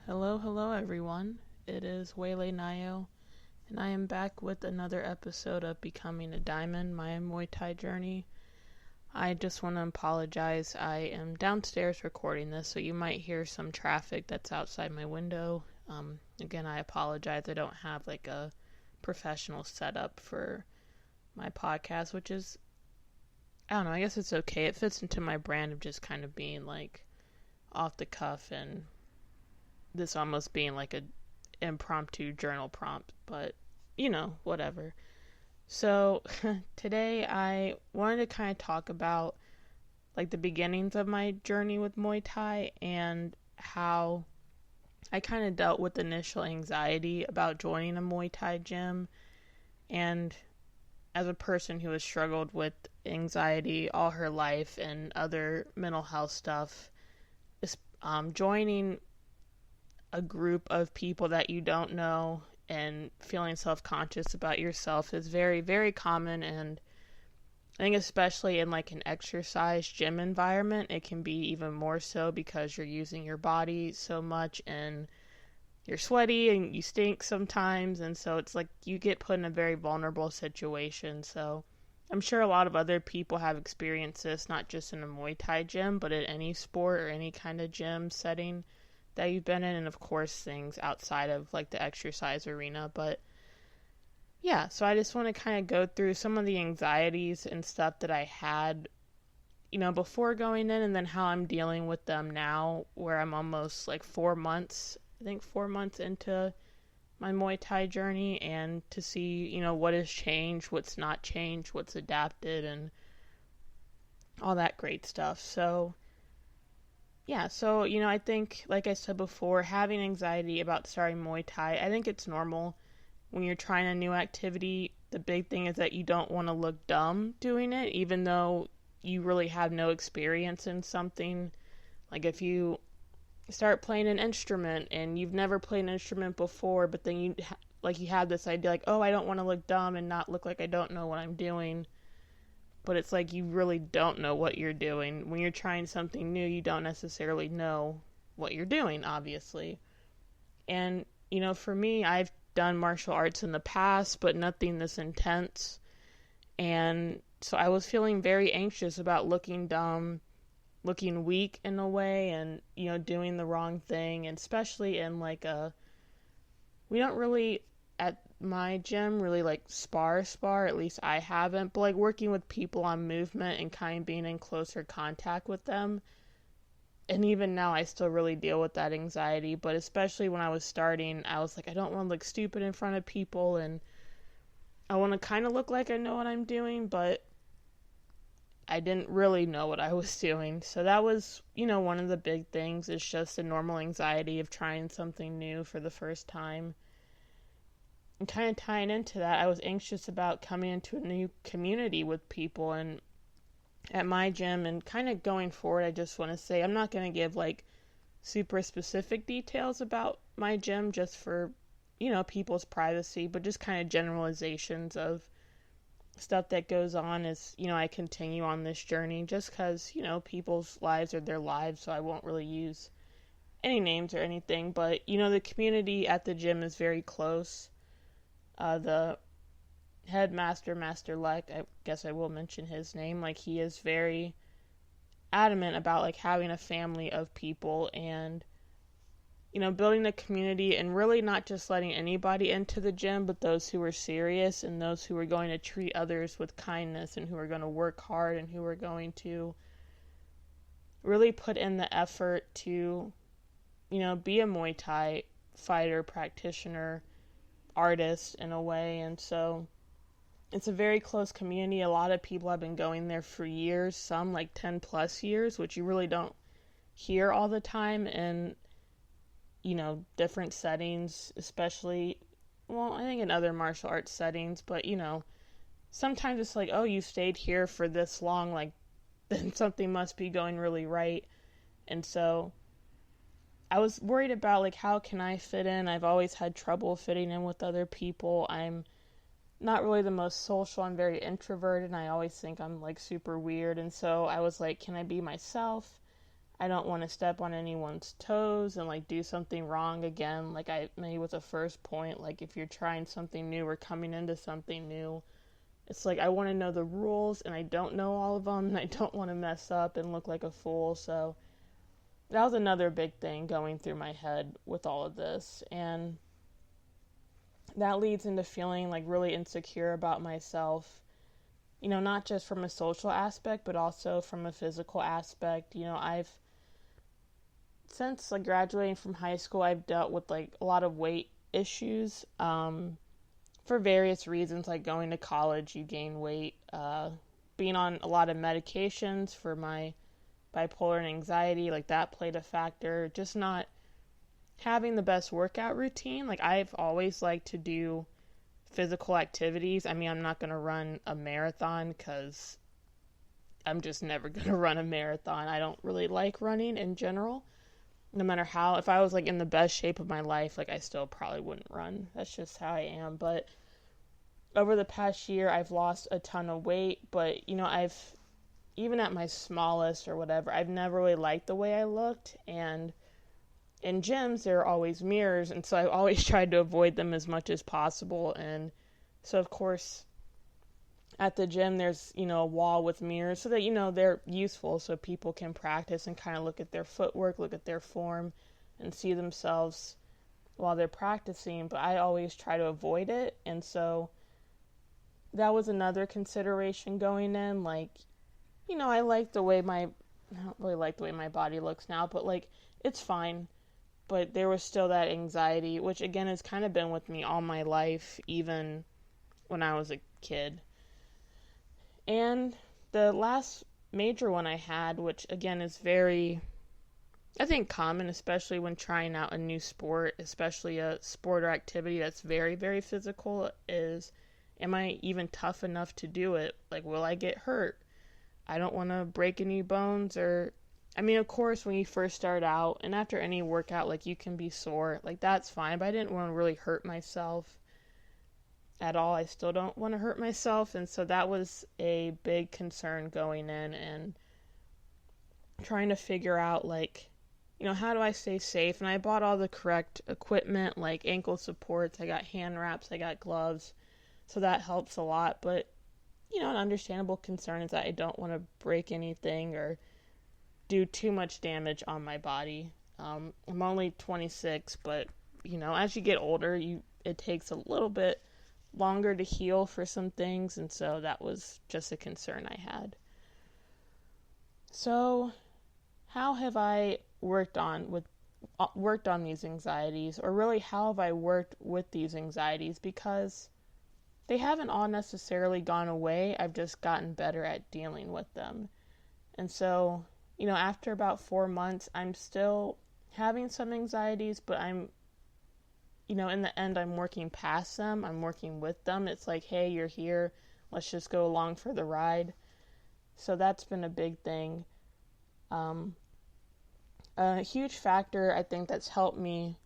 Hello everyone. It is Waylay Nayo, and I am back with another episode of Becoming a Diamond, my Muay Thai journey. I just want to apologize. I am downstairs recording this, so you might hear some traffic that's outside my window. Again, I apologize. I don't have like a professional setup for my podcast, which is, I don't know, I guess it's okay. It fits into my brand of just kind of being like off the cuff and this almost being like a impromptu journal prompt, but whatever. So today I wanted to kind of talk about like the beginnings of my journey with Muay Thai and how I kind of dealt with initial anxiety about joining a Muay Thai gym. And as a person who has struggled with anxiety all her life and other mental health stuff, joining a group of people that you don't know and feeling self-conscious about yourself is very, very common. And I think especially in like an exercise gym environment, it can be even more so because you're using your body so much and you're sweaty and you stink sometimes. And so it's like you get put in a very vulnerable situation. So I'm sure a lot of other people have experienced this, not just in a Muay Thai gym, but at any sport or any kind of gym setting that you've been in, and of course things outside of like the exercise arena. But yeah, so I just want to kind of go through some of the anxieties and stuff that I had before going in, and then how I'm dealing with them now, where I'm almost like 4 months into my Muay Thai journey, and to see what has changed, what's not changed, what's adapted, and all that great stuff. So yeah, so, I think, like I said before, having anxiety about starting Muay Thai, I think it's normal when you're trying a new activity. The big thing is that you don't want to look dumb doing it, even though you really have no experience in something. Like if you start playing an instrument and you've never played an instrument before, but then you have this idea like, oh, I don't want to look dumb and not look like I don't know what I'm doing. But it's like you really don't know what you're doing. When you're trying something new, you don't necessarily know what you're doing, obviously. And, for me, I've done martial arts in the past, but nothing this intense. And so I was feeling very anxious about looking dumb, looking weak in a way, and, doing the wrong thing. And especially in we don't really, at my gym, really like spar, at least I haven't, but like working with people on movement and kind of being in closer contact with them. And even now I still really deal with that anxiety, but especially when I was starting, I was like, I don't want to look stupid in front of people, and I want to kind of look like I know what I'm doing, but I didn't really know what I was doing. So that was, one of the big things, is just the normal anxiety of trying something new for the first time. And kind of tying into that, I was anxious about coming into a new community with people and at my gym, and kind of going forward, I just want to say I'm not going to give like super specific details about my gym just for, people's privacy, but just kind of generalizations of stuff that goes on as, I continue on this journey, just because, people's lives are their lives, so I won't really use any names or anything. But, the community at the gym is very close. The headmaster, Master Lek, I guess I will mention his name, like he is very adamant about like having a family of people and, building a community, and really not just letting anybody into the gym, but those who are serious and those who are going to treat others with kindness and who are going to work hard and who are going to really put in the effort to, be a Muay Thai fighter, practitioner, artist in a way. And so it's a very close community. A lot of people have been going there for years, some like 10 plus years, which you really don't hear all the time in, different settings, especially, well, I think in other martial arts settings, but, sometimes it's like, oh, you stayed here for this long, like, then something must be going really right. And so I was worried about, like, how can I fit in? I've always had trouble fitting in with other people. I'm not really the most social. I'm very introverted, and I always think I'm, like, super weird. And so I was like, can I be myself? I don't want to step on anyone's toes and like do something wrong again. Like I maybe with the first point, like if you're trying something new or coming into something new, it's like I want to know the rules and I don't know all of them and I don't want to mess up and look like a fool. So that was another big thing going through my head with all of this. And that leads into feeling like really insecure about myself, not just from a social aspect, but also from a physical aspect. Since like graduating from high school, I've dealt with like a lot of weight issues, for various reasons, like going to college, you gain weight, being on a lot of medications for my bipolar and anxiety, like that played a factor, just not having the best workout routine. Like I've always liked to do physical activities. I mean, I'm not going to run a marathon because I'm just never going to run a marathon. I don't really like running in general. No matter how, if I was like in the best shape of my life, like I still probably wouldn't run. That's just how I am. But over the past year, I've lost a ton of weight, but even at my smallest or whatever, I've never really liked the way I looked. And in gyms, there are always mirrors, and so I've always tried to avoid them as much as possible. And so, of course, at the gym, there's, a wall with mirrors so that, they're useful so people can practice and kind of look at their footwork, look at their form, and see themselves while they're practicing. But I always try to avoid it, and so that was another consideration going in. Like, I like the way I don't really like the way my body looks now, but like, it's fine. But there was still that anxiety, which again has kind of been with me all my life, even when I was a kid. And the last major one I had, which again is very, I think, common, especially when trying out a new sport, especially a sport or activity that's very, very physical, is, am I even tough enough to do it? Like, will I get hurt? I don't want to break any bones I mean, of course, when you first start out and after any workout, like you can be sore, like that's fine, but I didn't want to really hurt myself at all. I still don't want to hurt myself. And so that was a big concern going in and trying to figure out like, how do I stay safe? And I bought all the correct equipment, like ankle supports, I got hand wraps, I got gloves. So that helps a lot. But, an understandable concern is that I don't want to break anything or do too much damage on my body. I'm only 26, but, as you get older, it takes a little bit longer to heal for some things, and so that was just a concern I had. So, how have I worked on these anxieties, or really how have I worked with these anxieties? Because they haven't all necessarily gone away. I've just gotten better at dealing with them. And so, after about 4 months, I'm still having some anxieties, but I'm, in the end, I'm working past them. I'm working with them. It's like, hey, you're here. Let's just go along for the ride. So that's been a big thing. A huge factor, I think, that's helped me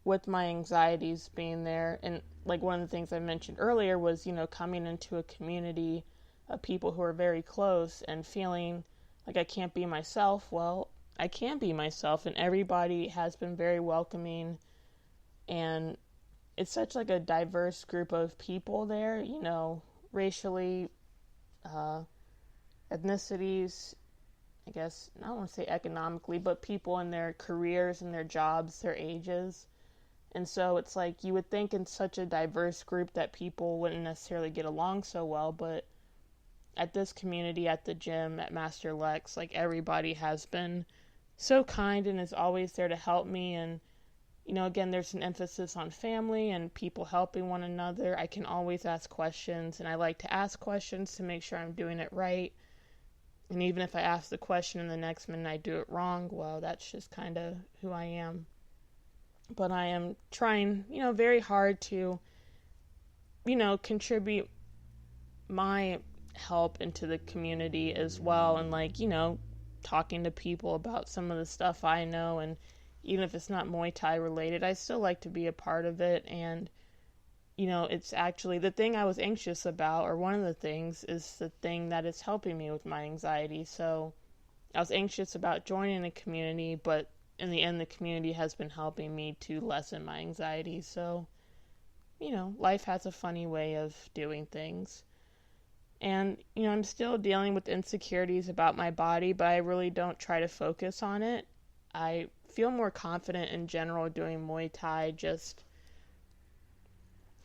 with my anxieties being there, and like one of the things I mentioned earlier was, coming into a community of people who are very close and feeling like I can't be myself. Well, I can be myself, and everybody has been very welcoming, and it's such like a diverse group of people there, racially, ethnicities, I guess, I don't want to say economically, but people in their careers and their jobs, their ages. And so it's like you would think in such a diverse group that people wouldn't necessarily get along so well, but at this community, at the gym, at Master Lex, like everybody has been so kind and is always there to help me. And, again, there's an emphasis on family and people helping one another. I can always ask questions, and I like to ask questions to make sure I'm doing it right. And even if I ask the question and the next minute I do it wrong, well, that's just kind of who I am. But I am trying, very hard to, contribute my help into the community as well. And like, talking to people about some of the stuff I know. And even if it's not Muay Thai related, I still like to be a part of it. And, it's actually the thing I was anxious about, or one of the things is the thing that is helping me with my anxiety. So I was anxious about joining a community, but in the end, the community has been helping me to lessen my anxiety. So, life has a funny way of doing things. And, I'm still dealing with insecurities about my body, but I really don't try to focus on it. I feel more confident in general doing Muay Thai. Just,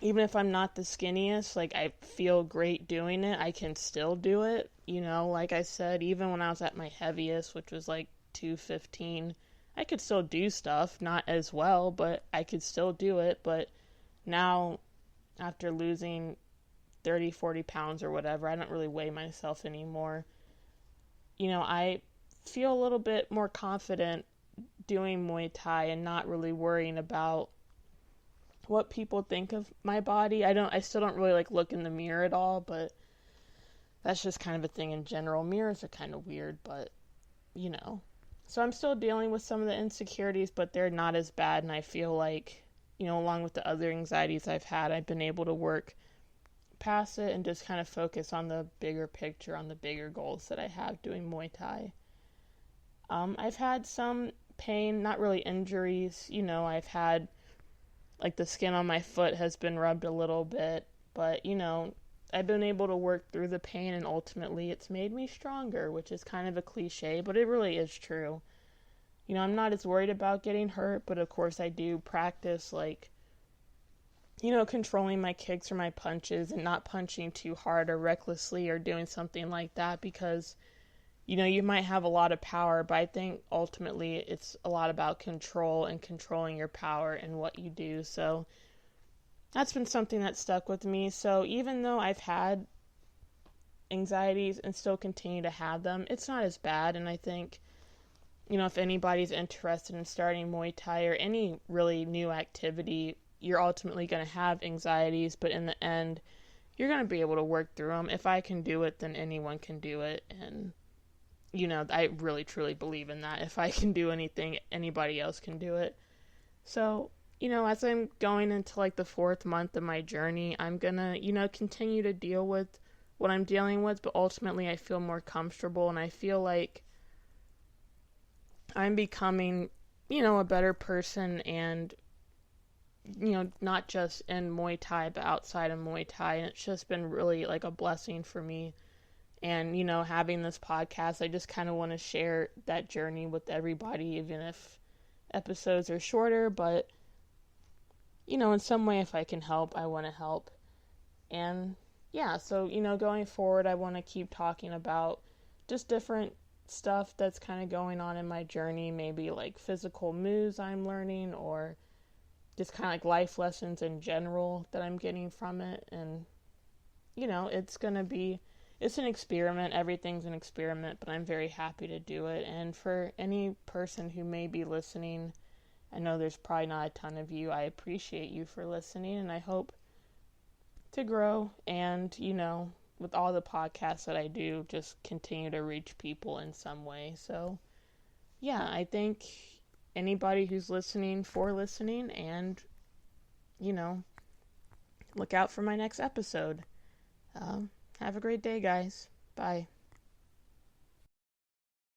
even if I'm not the skinniest, like, I feel great doing it. I can still do it. Like I said, even when I was at my heaviest, which was like 215, I could still do stuff, not as well, but I could still do it. But now, after losing 30, 40 pounds or whatever, I don't really weigh myself anymore. I feel a little bit more confident doing Muay Thai and not really worrying about what people think of my body. I still don't really look in the mirror at all, but that's just kind of a thing in general. Mirrors are kind of weird, but So I'm still dealing with some of the insecurities, but they're not as bad, and I feel like, along with the other anxieties I've had, I've been able to work past it and just kind of focus on the bigger picture, on the bigger goals that I have doing Muay Thai. I've had some pain, not really injuries. I've had, the skin on my foot has been rubbed a little bit, but, I've been able to work through the pain, and ultimately it's made me stronger, which is kind of a cliche, but it really is true. I'm not as worried about getting hurt, but of course I do practice, controlling my kicks or my punches and not punching too hard or recklessly or doing something like that, because, you might have a lot of power, but I think ultimately it's a lot about control and controlling your power and what you do. So that's been something that stuck with me. So even though I've had anxieties and still continue to have them, it's not as bad. And I think, if anybody's interested in starting Muay Thai or any really new activity, you're ultimately going to have anxieties, but in the end, you're going to be able to work through them. If I can do it, then anyone can do it. And, I really, truly believe in that. If I can do anything, anybody else can do it. So, as I'm going into the 4th month of my journey, I'm going to, continue to deal with what I'm dealing with, but ultimately I feel more comfortable, and I feel like I'm becoming, a better person, and not just in Muay Thai, but outside of Muay Thai. And it's just been really a blessing for me. And, having this podcast, I just kind of want to share that journey with everybody, even if episodes are shorter. But, in some way, if I can help, I want to help. And yeah, so, going forward, I want to keep talking about just different stuff that's kind of going on in my journey. Maybe physical moves I'm learning, or just kind of life lessons in general that I'm getting from it. And, it's an experiment. Everything's an experiment, but I'm very happy to do it. And for any person who may be listening, I know there's probably not a ton of you. I appreciate you for listening, and I hope to grow and, with all the podcasts that I do, just continue to reach people in some way. So, yeah, I thank anybody who's listening for listening, and, look out for my next episode. Have a great day, guys. Bye.